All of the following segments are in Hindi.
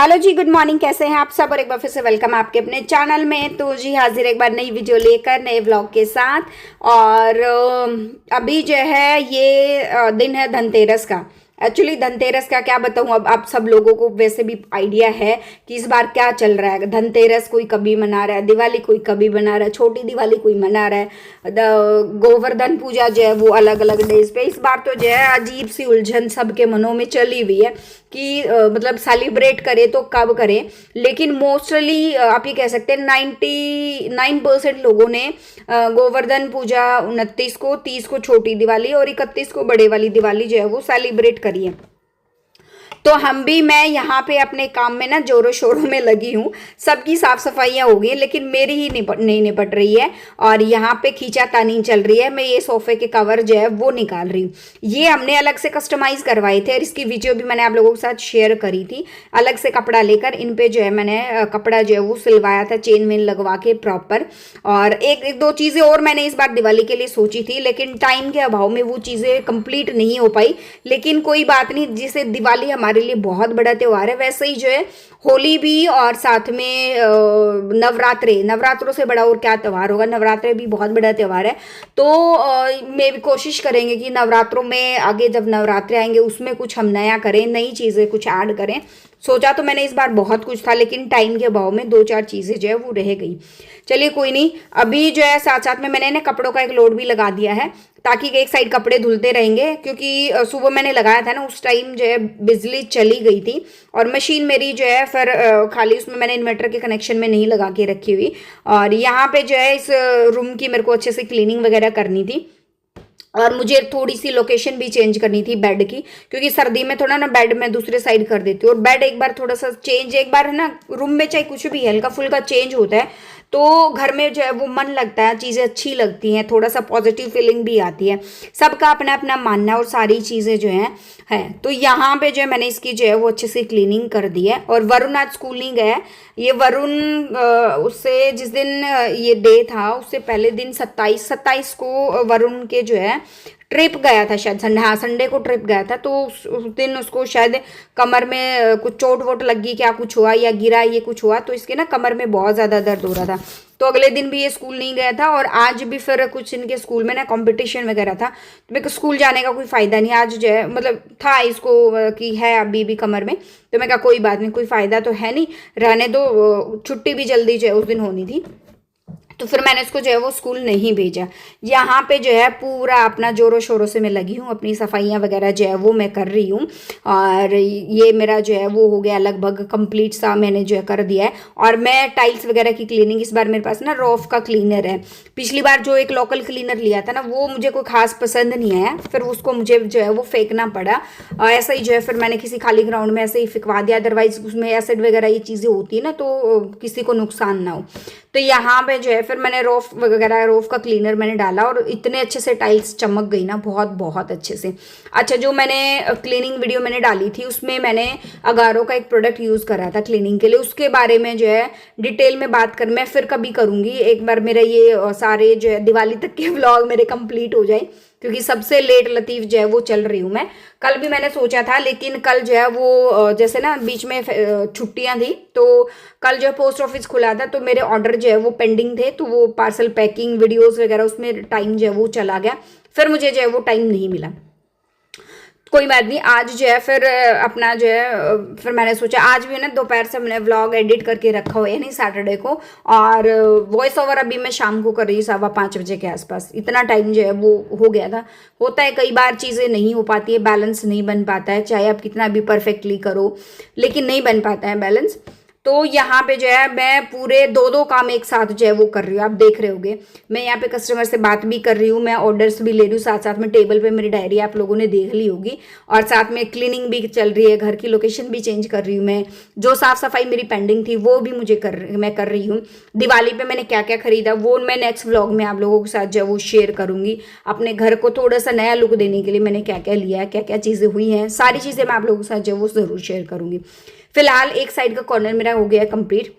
हेलो जी, गुड मॉर्निंग। कैसे हैं आप सब? और एक बार फिर से वेलकम आपके अपने चैनल में। तो जी हाजिर एक बार नई वीडियो लेकर, नए व्लॉग के साथ। और अभी जो है ये दिन है धनतेरस का। एक्चुअली धनतेरस का क्या बताऊं, अब आप सब लोगों को वैसे भी आइडिया है कि इस बार क्या चल रहा है। धनतेरस कोई कभी मना रहा है, दिवाली कोई कभी मना रहा है, छोटी दिवाली कोई मना रहा है, गोवर्धन पूजा जो है वो अलग अलग डेज पे। इस बार तो जो है अजीब सी उलझन सबके मनों में चली हुई है कि मतलब सेलिब्रेट करे तो कब करें। लेकिन मोस्टली आप ये कह सकते हैं 99% लोगों ने गोवर्धन पूजा 29 को, 30 को छोटी दिवाली और 31 को बड़े वाली दिवाली जो है वो सेलिब्रेट करी है। तो हम भी, मैं यहाँ पे अपने काम में ना जोरों शोरों में लगी हूँ। सबकी साफ सफाइयाँ हो गई लेकिन मेरी ही नहीं निपट रही है। और यहाँ पे खींचातानी चल रही है। मैं ये सोफे के कवर जो है वो निकाल रही हूँ। ये हमने अलग से कस्टमाइज करवाए थे और इसकी वीडियो भी मैंने आप लोगों के साथ शेयर करी थी। अलग से कपड़ा लेकर इन पे जो है मैंने कपड़ा जो है वो सिलवाया था, चेन वेन लगवा के प्रॉपर। और एक दो चीज़ें और मैंने इस बार दिवाली के लिए सोची थी लेकिन टाइम के अभाव में वो चीज़ें कंप्लीट नहीं हो पाई। लेकिन कोई बात नहीं, जिसे दिवाली हमारे लिए बहुत बड़ा त्योहार है, वैसे ही जो है होली भी, और साथ में नवरात्रों से बड़ा और क्या त्योहार होगा। नवरात्रे भी बहुत बड़ा त्योहार है। तो मैं भी कोशिश करेंगे कि नवरात्रों में आगे जब नवरात्रे आएंगे उसमें कुछ हम नया करें, नई चीज़ें कुछ ऐड करें। सोचा तो मैंने इस बार बहुत कुछ था लेकिन टाइम के अभाव में दो चार चीज़ें जो है वो रह गई। चलिए कोई नहीं। अभी जो है साथ साथ में मैंने ना कपड़ों का एक लोड भी लगा दिया है ताकि एक साइड कपड़े धुलते रहेंगे, क्योंकि सुबह मैंने लगाया था ना उस टाइम जो है बिजली चली गई थी और मशीन मेरी जो है फिर खाली, उसमें मैंने इन्वर्टर के कनेक्शन में नहीं लगा के रखी हुई। और यहाँ पे जो है इस रूम की मेरे को अच्छे से क्लीनिंग वगैरह करनी थी और मुझे थोड़ी सी लोकेशन भी चेंज करनी थी बेड की, क्योंकि सर्दी में थोड़ा ना बेड में दूसरे साइड कर देती हूँ और बेड एक बार थोड़ा सा चेंज, एक बार है ना रूम में चाहे कुछ भी हल्का फुल्का चेंज होता है तो घर में जो है वो मन लगता है, चीज़ें अच्छी लगती हैं, थोड़ा सा पॉजिटिव फीलिंग भी आती है। सबका अपना अपना मानना और सारी चीज़ें जो है। तो यहाँ पे जो है मैंने इसकी जो है वो अच्छे से क्लीनिंग कर दी है। और वरुण आज स्कूल नहीं गया है। ये वरुण उससे जिस दिन ये डे था उससे पहले दिन 27 को वरुण के जो है ट्रिप गया था, शायद संडे, हाँ संडे को ट्रिप गया था। तो उस दिन उसको शायद कमर में कुछ चोट वोट लगी, क्या कुछ हुआ या गिरा, ये कुछ हुआ तो इसके ना कमर में बहुत ज़्यादा दर्द हो रहा था। तो अगले दिन भी ये स्कूल नहीं गया था और आज भी फिर कुछ इनके स्कूल में ना कंपटीशन वगैरह था। तो मेरे को स्कूल जाने का कोई फ़ायदा नहीं आज जो है, मतलब था इसको कि है अभी भी कमर में। तो मैं कहा कोई बात नहीं, कोई फ़ायदा तो है नहीं, रहने दो, छुट्टी भी जल्दी जो है उस दिन होनी थी। तो फिर मैंने इसको जो है वो स्कूल नहीं भेजा। यहाँ पे जो है पूरा अपना जोरों शोरों से मैं लगी हूँ, अपनी सफाइयाँ वगैरह जो है वो मैं कर रही हूँ। और ये मेरा जो है वो हो गया लगभग कंप्लीट सा, मैंने जो है कर दिया है। और मैं टाइल्स वगैरह की क्लीनिंग, इस बार मेरे पास ना रॉफ का क्लीनर है। पिछली बार जो एक लोकल क्लीनर लिया था ना वो मुझे कोई खास पसंद नहीं आया, फिर उसको मुझे जो है वो फेंकना पड़ा। ऐसा ही जो है फिर मैंने किसी खाली ग्राउंड में ऐसे ही फेंकवा दिया, अदरवाइज उसमें एसिड वगैरह ये चीज़ें होती है ना तो किसी को नुकसान ना हो। तो यहाँ पे जो है फिर मैंने रोफ वगैरह, रोफ का क्लीनर मैंने डाला और इतने अच्छे से टाइल्स चमक गई ना, बहुत बहुत अच्छे से। अच्छा, जो मैंने क्लीनिंग वीडियो मैंने डाली थी उसमें मैंने अगारो का एक प्रोडक्ट यूज़ करा था क्लीनिंग के लिए, उसके बारे में जो है डिटेल में बात कर मैं फिर कभी करूँगी। एक बार मेरा ये सारे जो है दिवाली तक के व्लॉग मेरे कंप्लीट हो जाए, क्योंकि सबसे लेट लतीफ़ जो है वो चल रही हूँ मैं। कल भी मैंने सोचा था लेकिन कल जो है वो जैसे ना बीच में छुट्टियां थी तो कल जो है पोस्ट ऑफिस खुला था तो मेरे ऑर्डर जो है वो पेंडिंग थे, तो वो पार्सल पैकिंग वीडियोस वगैरह उसमें टाइम जो है वो चला गया, फिर मुझे जो है वो टाइम नहीं मिला। कोई बात नहीं, आज जो है फिर अपना जो है फिर मैंने सोचा आज भी ना दोपहर से मैंने व्लॉग एडिट करके रखा हुआ है, नहीं सैटरडे को। और वॉइस ओवर अभी मैं शाम को कर रही हूँ 5:15 बजे के आसपास। इतना टाइम जो है वो हो गया था। होता है कई बार चीज़ें नहीं हो पाती है, बैलेंस नहीं बन पाता है, चाहे आप कितना भी परफेक्टली करो लेकिन नहीं बन पाता है बैलेंस। तो यहाँ पे जो है मैं पूरे दो काम एक साथ जो है वो कर रही हूँ, आप देख रहे होगे। मैं यहाँ पे कस्टमर से बात भी कर रही हूँ, मैं ऑर्डर्स भी ले रही हूँ, साथ साथ में टेबल पे मेरी डायरी आप लोगों ने देख ली होगी। और साथ में क्लीनिंग भी चल रही है, घर की लोकेशन भी चेंज कर रही हूँ मैं। जो साफ सफाई मेरी पेंडिंग थी वो भी मैं कर रही हूँ। दिवाली पे मैंने क्या क्या खरीदा वो मैं नेक्स्ट व्लॉग में आप लोगों के साथ जो है वो शेयर करूँगी। अपने घर को थोड़ा सा नया लुक देने के लिए मैंने क्या क्या लिया है, क्या क्या चीज़ें हुई हैं, सारी चीज़ें मैं आप लोगों के साथ जो है वो ज़रूर शेयर करूँगी। फिलहाल एक साइड का कॉर्नर मेरा हो गया कंप्लीट,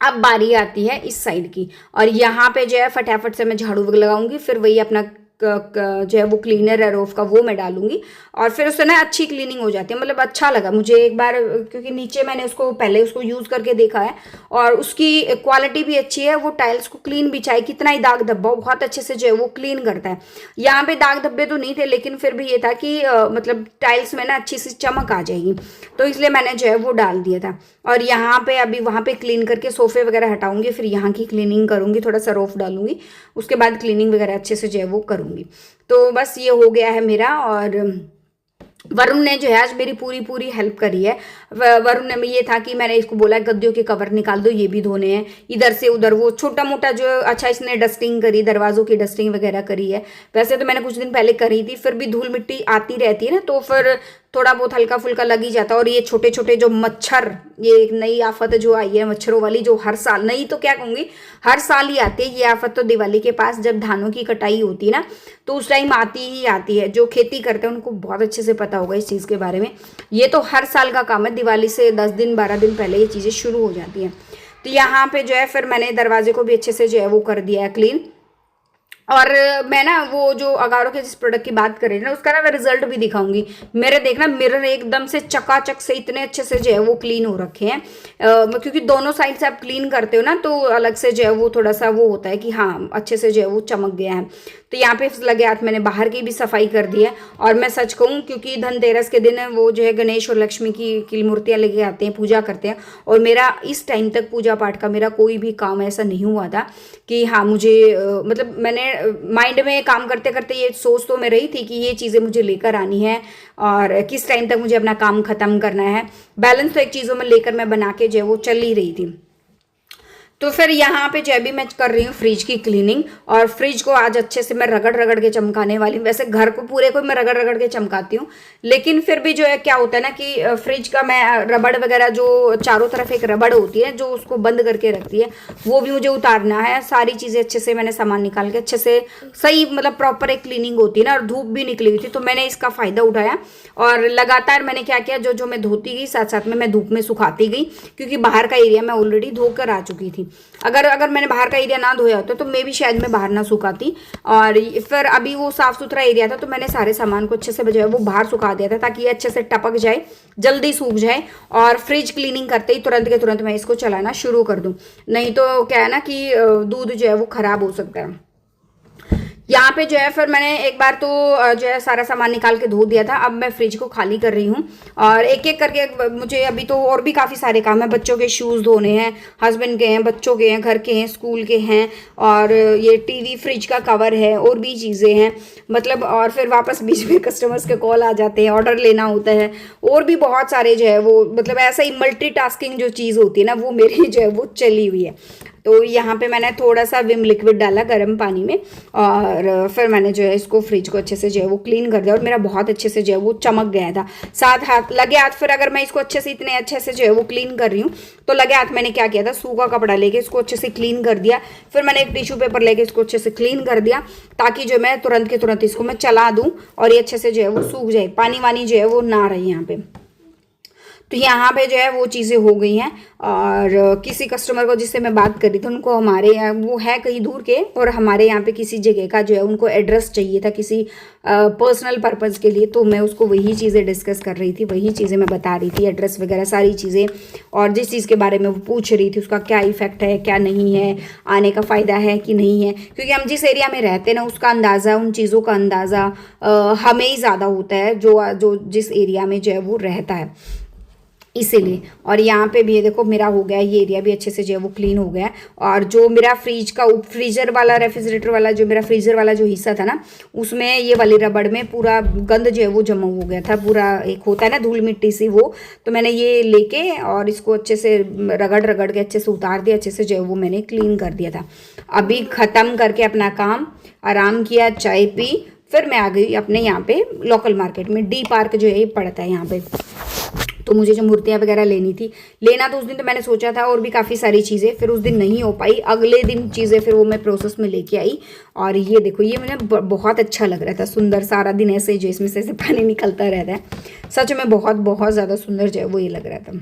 अब बारी आती है इस साइड की। और यहाँ पे जो है फटाफट से मैं झाड़ू लगाऊंगी, फिर वही अपना जो है वो क्लीनर है रोफ का, वो मैं डालूंगी और फिर उससे ना अच्छी क्लीनिंग हो जाती है। मतलब अच्छा लगा मुझे एक बार, क्योंकि नीचे मैंने उसको पहले उसको यूज़ करके देखा है और उसकी क्वालिटी भी अच्छी है। वो टाइल्स को क्लीन भी, चाहे कितना ही दाग धब्बा हो, बहुत अच्छे से जो है वो क्लीन करता है। यहाँ पे दाग धब्बे तो नहीं थे, लेकिन फिर भी ये था कि मतलब टाइल्स में ना अच्छी सी चमक आ जाएगी, तो इसलिए मैंने जो है वो डाल दिया था। और यहाँ पे अभी वहाँ पे क्लीन करके सोफे वगैरह हटाऊंगी, फिर यहाँ की क्लीनिंग करूंगी, थोड़ा सा रोफ डालूंगी, उसके बाद क्लीनिंग वगैरह अच्छे से जो है वो करूंगी। तो बस ये हो गया है मेरा। और वरुण ने जो है आज मेरी पूरी पूरी हेल्प करी है। वरुण ने, ये था कि मैंने इसको बोला गद्दियों के कवर निकाल दो, ये भी धोने हैं, इधर से उधर वो छोटा मोटा जो, अच्छा इसने डस्टिंग करी, दरवाजों की डस्टिंग वगैरह करी है। वैसे तो मैंने कुछ दिन पहले करी थी, फिर भी धूल मिट्टी आती रहती है ना, तो फिर थोड़ा बहुत हल्का फुल्का लग ही जाता है। और ये छोटे छोटे जो मच्छर, ये एक नई आफत जो आई है मच्छरों वाली, जो हर साल, नई तो क्या कहूँगी, हर साल ही आती है ये आफत। तो दिवाली के पास जब धानों की कटाई होती है ना, तो उस टाइम आती ही आती है। जो खेती करते हैं उनको बहुत अच्छे से पता होगा इस चीज़ के बारे में। ये तो हर साल का काम है, दिवाली से 10 दिन 12 दिन पहले ये चीज़ें शुरू हो जाती हैं। तो यहाँ पे जो है फिर मैंने दरवाजे को भी अच्छे से जो है वो कर दिया है क्लीन। और मैं ना वो जो अगारो के जिस प्रोडक्ट की बात कर रही हूँ ना, उसका ना मैं रिजल्ट भी दिखाऊंगी। मेरे देखना मिरर एकदम से चकाचक से इतने अच्छे से जो है वो क्लीन हो रखे हैं, क्योंकि दोनों साइड से आप क्लीन करते हो ना, तो अलग से जो है वो थोड़ा सा वो होता है कि हाँ अच्छे से जो है वो चमक गया है। तो यहाँ पे लगे हाथ मैंने बाहर की भी सफाई कर दी है। और मैं सच कहूँ, क्योंकि धनतेरस के दिन वो जो है गणेश और लक्ष्मी की मूर्तियाँ लेके आते हैं, पूजा करते हैं। और मेरा इस टाइम तक पूजा पाठ का मेरा कोई भी काम ऐसा नहीं हुआ था कि हाँ मुझे मतलब मैंने माइंड में काम करते करते ये सोच तो मैं रही थी कि ये चीज़ें मुझे लेकर आनी है और किस टाइम तक मुझे अपना काम ख़त्म करना है। बैलेंस तो एक चीज़ों में लेकर मैं बना के जो है वो चल ही रही थी। तो फिर यहाँ पे जो अभी मैं कर रही हूँ फ्रिज की क्लीनिंग, और फ्रिज को आज अच्छे से मैं रगड़ रगड़ के चमकाने वाली हूँ। वैसे घर को पूरे को मैं रगड़ रगड़ के चमकाती हूँ, लेकिन फिर भी जो है क्या होता है ना कि फ्रिज का मैं रबड़ वगैरह, जो चारों तरफ एक रबड़ होती है जो उसको बंद करके रखती है, वो भी मुझे उतारना है। सारी चीज़ें अच्छे से मैंने सामान निकाल के अच्छे से सही, मतलब प्रॉपर एक क्लीनिंग होती है ना। और धूप भी निकली हुई थी, तो मैंने इसका फ़ायदा उठाया और लगातार मैंने क्या किया, जो जो मैं धोती गई साथ साथ में मैं धूप में सुखाती गई, क्योंकि बाहर का एरिया मैं ऑलरेडी धोकर आ चुकी थी। अगर मैंने बाहर का एरिया ना धोया होता तो मे भी शायद मैं बाहर ना सुखाती। और फिर अभी वो साफ सुथरा एरिया था, तो मैंने सारे सामान को अच्छे से जो है वो बाहर सुखा दिया था, ताकि ये अच्छे से टपक जाए, जल्दी सूख जाए। और फ्रिज क्लीनिंग करते ही तुरंत के तुरंत मैं इसको चलाना शुरू कर दूं, नहीं तो क्या है ना कि दूध जो है वो खराब हो सकता है। यहाँ पे जो है फिर मैंने एक बार तो जो है सारा सामान निकाल के धो दिया था। अब मैं फ्रिज को खाली कर रही हूँ और एक एक करके मुझे अभी तो और भी काफ़ी सारे काम है। बच्चों के शूज़ धोने हैं, हस्बैंड के हैं, बच्चों के हैं, घर के हैं, स्कूल के हैं, और ये टीवी फ्रिज का कवर है, और भी चीज़ें हैं मतलब। और फिर वापस बीच में कस्टमर्स के कॉल आ जाते हैं, ऑर्डर लेना होता है, और भी बहुत सारे जो है वो, मतलब ऐसा ही मल्टीटास्किंग जो चीज़ होती है ना, वो मेरी जो है वो चली हुई है। तो यहाँ पे मैंने थोड़ा सा विम लिक्विड डाला गर्म पानी में, और फिर मैंने जो है इसको फ्रिज को अच्छे से जो है वो क्लीन कर दिया, और मेरा बहुत अच्छे से जो है वो चमक गया था। साथ हाथ लगे हाथ, फिर अगर मैं इसको अच्छे से इतने अच्छे से जो है वो क्लीन कर रही हूँ, तो लगे हाथ मैंने क्या किया था, सूखा कपड़ा लेके इसको अच्छे से क्लीन कर दिया। फिर मैंने एक टिश्यू पेपर लेके इसको अच्छे से क्लीन कर दिया, ताकि जो मैं तुरंत के तुरंत इसको मैं चला दूँ और ये अच्छे से जो है वो सूख जाए, पानी वानी जो है वो ना रहे यहाँ पे। तो यहाँ पे जो है वो चीज़ें हो गई हैं। और किसी कस्टमर को जिससे मैं बात करी थी, उनको हमारे यहाँ, वो है कहीं दूर के, और हमारे यहाँ पे किसी जगह का जो है उनको एड्रेस चाहिए था किसी पर्सनल पर्पज़ के लिए। तो मैं उसको वही चीज़ें डिस्कस कर रही थी, वही चीज़ें मैं बता रही थी, एड्रेस वगैरह सारी चीज़ें। और जिस चीज़ के बारे में वो पूछ रही थी उसका क्या इफ़ेक्ट है, क्या नहीं है, आने का फ़ायदा है कि नहीं है, क्योंकि हम जिस एरिया में रहते हैं ना, उसका अंदाज़ा, उन चीज़ों का अंदाज़ा हमें ही ज़्यादा होता है, जो जिस एरिया में जो है वो रहता है, इसीलिए। और यहाँ पे भी ये देखो मेरा हो गया, ये एरिया भी अच्छे से जो है वो क्लीन हो गया है। और जो मेरा फ्रिज का फ्रीजर वाला, रेफ्रिजरेटर वाला, जो मेरा फ्रीजर वाला जो हिस्सा था ना, उसमें ये वाली रबड़ में पूरा गंद जो है वो जमा हो गया था, पूरा एक होता है ना धूल मिट्टी सी, वो तो मैंने ये लेके और इसको अच्छे से रगड़ रगड़ के अच्छे से उतार दिया, अच्छे से जो है वो मैंने क्लीन कर दिया था। अभी ख़त्म करके अपना काम, आराम किया, चाय पी, फिर मैं आ गई अपने यहाँ पे लोकल मार्केट में। डी पार्क जो है ये पड़ता है यहाँ पे, तो मुझे जो मूर्तियाँ वगैरह लेनी थी, लेना तो उस दिन तो मैंने सोचा था, और भी काफ़ी सारी चीज़ें, फिर उस दिन नहीं हो पाई, अगले दिन चीज़ें फिर वो मैं प्रोसेस में लेके आई। और ये देखो, ये मुझे बहुत अच्छा लग रहा था, सुंदर, सारा दिन ऐसे जो इसमें से पानी निकलता रहता है, सच में बहुत बहुत ज़्यादा सुंदर जो है वो ये लग रहा था।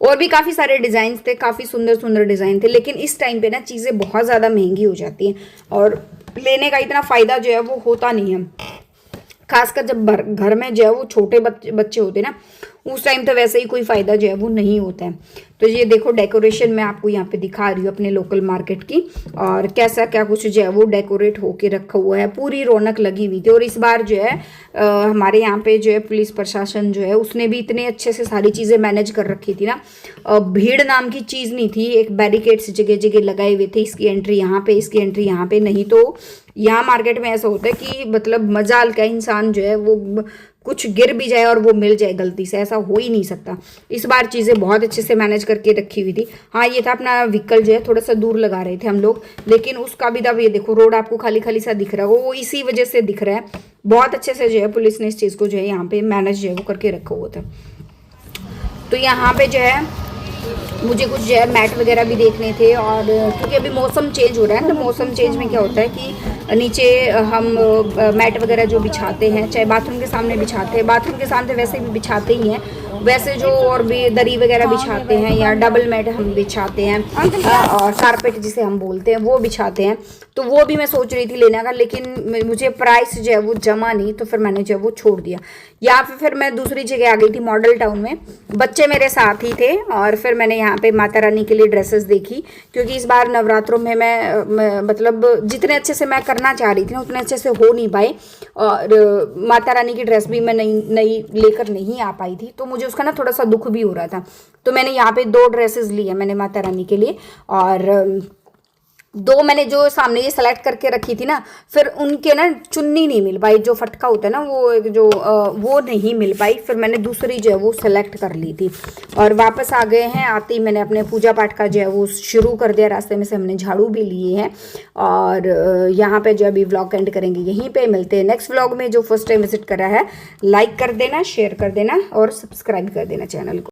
और भी काफ़ी सारे डिज़ाइन थे, काफ़ी सुंदर सुंदर डिज़ाइन थे, लेकिन इस टाइम पे ना चीज़ें बहुत ज़्यादा महंगी हो जाती हैं, और लेने का इतना फ़ायदा जो है वो होता नहीं है, खासकर जब घर में जो है वो छोटे बच्चे होते हैं ना, उस टाइम तो वैसे ही कोई फ़ायदा जो है वो नहीं होता है। तो ये देखो डेकोरेशन मैं आपको यहाँ पे दिखा रही हूँ अपने लोकल मार्केट की, और कैसा क्या कुछ जो है वो डेकोरेट होके रखा हुआ है, पूरी रौनक लगी हुई थी। और इस बार जो है हमारे यहाँ पे जो है पुलिस प्रशासन जो है उसने भी इतने अच्छे से सारी चीज़ें मैनेज कर रखी थी ना, भीड़ नाम की चीज़ नहीं थी। एक बैरिकेड्स जगह जगह लगाए हुए थे, इसकी एंट्री यहाँ पे, इसकी एंट्री यहाँ पे। नहीं तो यहाँ मार्केट में ऐसा होता है कि मतलब मजाल का इंसान जो है वो कुछ गिर भी जाए और वो मिल जाए गलती से, ऐसा हो ही नहीं सकता। इस बार चीज़ें बहुत अच्छे से मैनेज करके रखी हुई थी। हाँ ये था अपना व्हीकल जो है थोड़ा सा दूर लगा रहे थे हम लोग, लेकिन उसका भी तब ये देखो रोड आपको खाली खाली सा दिख रहा है, वो इसी वजह से दिख रहा है। बहुत अच्छे से जो है पुलिस ने इस चीज़ को जो है यहाँ पे मैनेज जो है वो करके रखा हुआ था। तो यहाँ पे जो है मुझे कुछ जो है मैट वगैरह भी देखने थे, और क्योंकि अभी मौसम चेंज हो रहा है, तो मौसम चेंज में क्या होता है कि नीचे हम मैट वगैरह जो बिछाते हैं, चाहे बाथरूम के सामने बिछाते हैं, बाथरूम के सामने वैसे भी बिछाते ही हैं, वैसे जो और भी दरी वगैरह बिछाते हैं या डबल मैट हम बिछाते हैं, और कारपेट जिसे हम बोलते हैं वो बिछाते हैं। तो वो भी मैं सोच रही थी लेने का, लेकिन मुझे प्राइस जो है वो जमा नहीं, तो फिर मैंने जो है वो छोड़ दिया। या फिर मैं दूसरी जगह आ गई थी मॉडल टाउन में, बच्चे मेरे साथ ही थे, और फिर मैंने यहाँ पे माता रानी के लिए ड्रेसेस देखी, क्योंकि इस बार नवरात्रों में मैं मतलब जितने अच्छे से मैं करना चाह रही थी ना उतने अच्छे से हो नहीं पाए, और माता रानी की ड्रेस भी मैं नई लेकर नहीं आ पाई थी, तो मुझे उसका ना थोड़ा सा दुख भी हो रहा था। तो मैंने यहाँ पे 2 ड्रेसेस ली है मैंने माता रानी के लिए, और 2 मैंने जो सामने ये सेलेक्ट करके रखी थी ना, फिर उनके ना चुन्नी नहीं मिल पाई, जो फटका होता है ना वो जो वो नहीं मिल पाई, फिर मैंने दूसरी जो है वो सेलेक्ट कर ली थी। और वापस आ गए हैं, आते ही मैंने अपने पूजा पाठ का जो है वो शुरू कर दिया। रास्ते में से हमने झाड़ू भी लिए हैं, और यहाँ पे जो अभी व्लॉग एंड करेंगे यहीं पे। मिलते हैं नेक्स्ट व्लॉग में। जो फर्स्ट टाइम विजिट कर रहा है लाइक कर देना, शेयर कर देना और सब्सक्राइब कर देना चैनल को।